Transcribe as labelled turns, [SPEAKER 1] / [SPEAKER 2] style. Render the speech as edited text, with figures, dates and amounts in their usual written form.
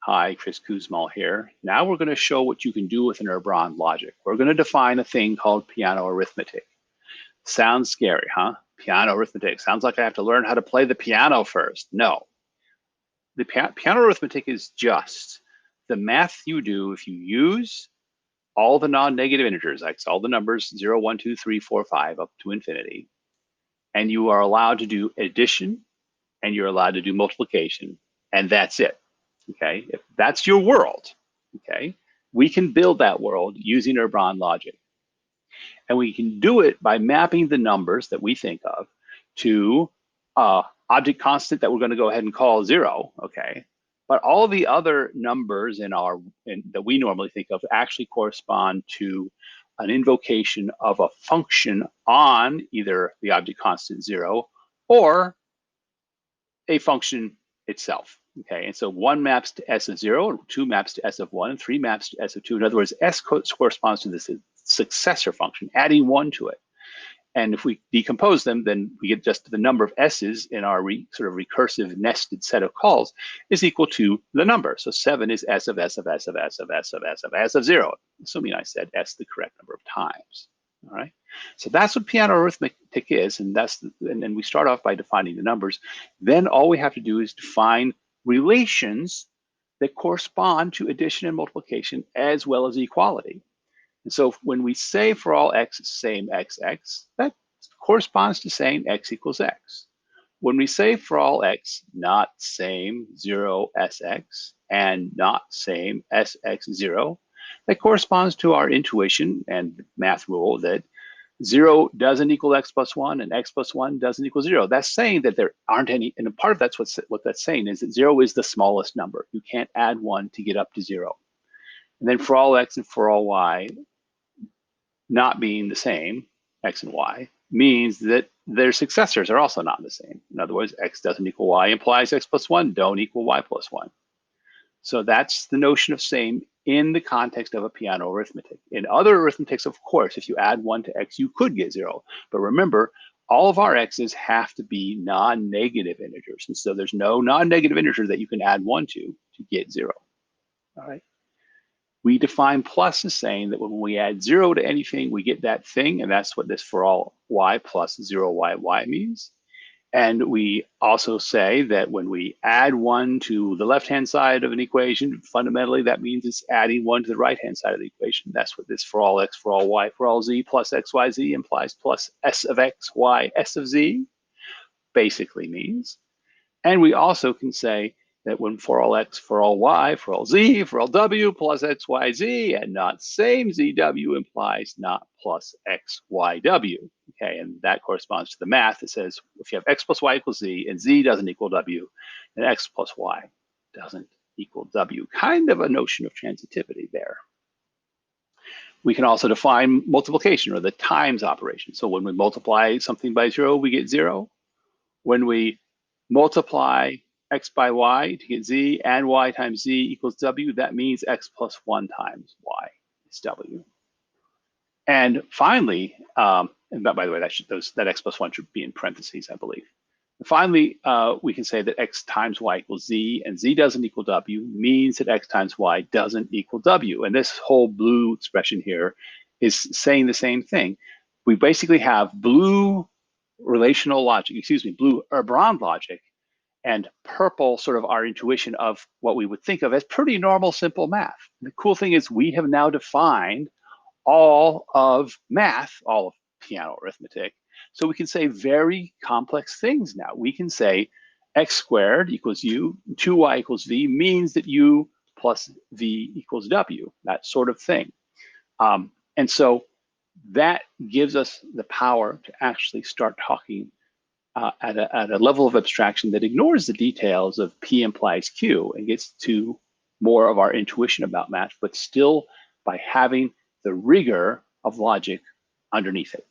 [SPEAKER 1] Hi, Chris Kuzmal here. Now we're going to show what you can do with an Herbrand logic. We're going to define a thing called piano arithmetic. Sounds scary, huh? Piano arithmetic. Sounds like I have to learn how to play the piano first. No. The piano arithmetic is just the math you do if you use all the non-negative integers, like all the numbers 0, 1, 2, 3, 4, 5 up to infinity, and you are allowed to do addition and you're allowed to do multiplication, and that's it. Okay, if that's your world, okay, we can build that world using Herbrand logic. And we can do it by mapping the numbers that we think of to object constant that we're going to go ahead and call 0, okay? But all the other numbers that we normally think of actually correspond to an invocation of a function on either the object constant 0 or a function itself. Okay, and so 1 maps to s of 0, 2 maps to s of 1, and 3 maps to s of 2. In other words, s corresponds to this successor function, adding 1 to it. And if we decompose them, then we get just the number of s's in our sort of recursive nested set of calls is equal to the number. So 7 is s of s of s of s of s of s of s of 0, assuming I said s the correct number of times. All right. So that's what piano arithmetic is, and and we start off by defining the numbers. Then all we have to do is define relations that correspond to addition and multiplication as well as equality. And so when we say for all x same x, that corresponds to saying x equals x. When we say for all x not same 0 sx and not same sx0, that corresponds to our intuition and math rule that 0 doesn't equal x plus 1 and x plus 1 doesn't equal 0. That's saying that there aren't any, and part of that's what that's saying is that 0 is the smallest number. You can't add 1 to get up to 0. And then for all x and for all y, not being the same, x and y, means that their successors are also not the same. In other words, x doesn't equal y implies x plus 1 don't equal y plus 1. So that's the notion of same in the context of a piano arithmetic. In other arithmetics, of course, if you add 1 to x, you could get 0. But remember, all of our x's have to be non-negative integers. And so there's no non-negative integer that you can add 1 to get 0. All right. We define plus as saying that when we add 0 to anything, we get that thing, and that's what this for all y plus 0y means. And we also say that when we add 1 to the left-hand side of an equation, fundamentally that means it's adding 1 to the right-hand side of the equation. That's what this for all x, for all y, for all z plus x, y, z implies plus s of x, y, s of z basically means. And we also can say that when for all x, for all y, for all z, for all w plus x, y, z, and not same zw implies not plus x, y, w. Okay, and that corresponds to the math that says if you have x plus y equals z and z doesn't equal w, then x plus y doesn't equal w. Kind of a notion of transitivity there. We can also define multiplication or the times operation. So when we multiply something by 0, we get 0. When we multiply x by y to get z and y times z equals w, that means x plus 1 times y is w. And finally, and by the way, that x plus 1 should be in parentheses, I believe. And finally, we can say that x times y equals z, and z doesn't equal w means that x times y doesn't equal w. And this whole blue expression here is saying the same thing. We basically have blue relational logic, blue Herbrand logic, and purple sort of our intuition of what we would think of as pretty normal, simple math. And the cool thing is we have now defined all of math, all of piano arithmetic. So we can say very complex things now. We can say x squared equals u, 2y equals v means that u plus v equals w, that sort of thing. And so that gives us the power to actually start talking at a level of abstraction that ignores the details of P implies Q and gets to more of our intuition about math, but still by having the rigor of logic underneath it.